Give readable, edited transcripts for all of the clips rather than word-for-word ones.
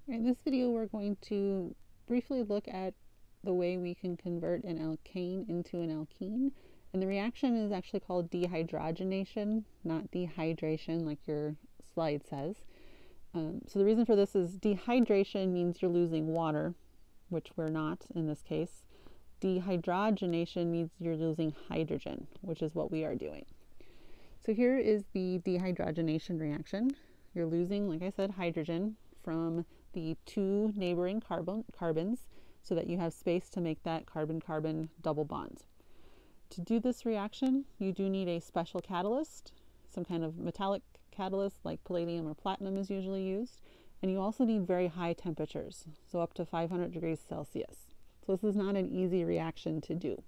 In this video, we're going to briefly look at the way we can convert an alkane into an alkene. And the reaction is actually called dehydrogenation, not dehydration like your slide says. So the reason for this is dehydration means you're losing water, which we're not in this case. Dehydrogenation means you're losing hydrogen, which is what we are doing. So here is the dehydrogenation reaction. You're losing, like I said, hydrogen from the two neighboring carbons so that you have space to make that carbon-carbon double bond. To do this reaction, you do need a special catalyst, some kind of metallic catalyst like palladium or platinum is usually used, and you also need very high temperatures, so up to 500 degrees Celsius. So this is not an easy reaction to do.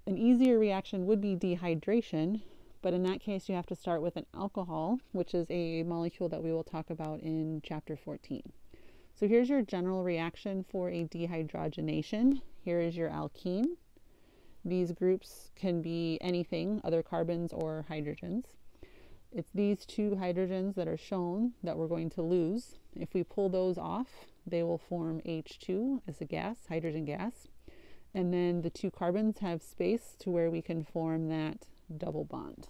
An easier reaction would be dehydration, but in that case you have to start with an alcohol, which is a molecule that we will talk about in chapter 14. So here's your general reaction for a dehydrogenation. Here is your alkene. These groups can be anything, other carbons or hydrogens. It's these two hydrogens that are shown that we're going to lose. If we pull those off, they will form H2 as a gas, hydrogen gas. And then the two carbons have space to where we can form that double bond.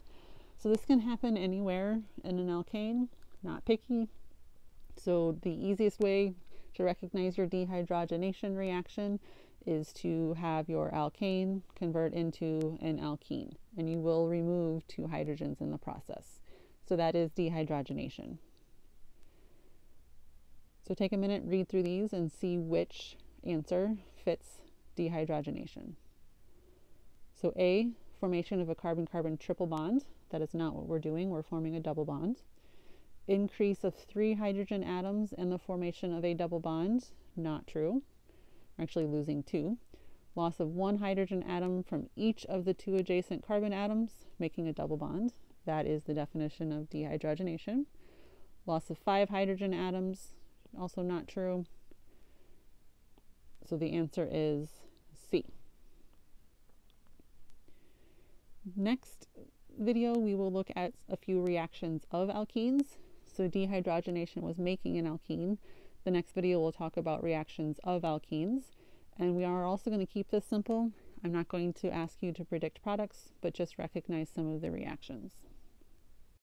So this can happen anywhere in an alkane, not picky. So the easiest way to recognize your dehydrogenation reaction is to have your alkane convert into an alkene, and you will remove two hydrogens in the process. So that is dehydrogenation. So take a minute, read through these, and see which answer fits dehydrogenation. So A, formation of a carbon-carbon triple bond. That is not what we're doing. We're forming a double bond. Increase of 3 hydrogen atoms in the formation of a double bond. Not true. We're actually losing 2. Loss of 1 hydrogen atom from each of the 2 adjacent carbon atoms, making a double bond. That is the definition of dehydrogenation. Loss of 5 hydrogen atoms, also not true. So the answer is C. Next video, we will look at a few reactions of alkenes. So dehydrogenation was making an alkene. The next video will talk about reactions of alkenes. And we are also going to keep this simple. I'm not going to ask you to predict products, but just recognize some of the reactions.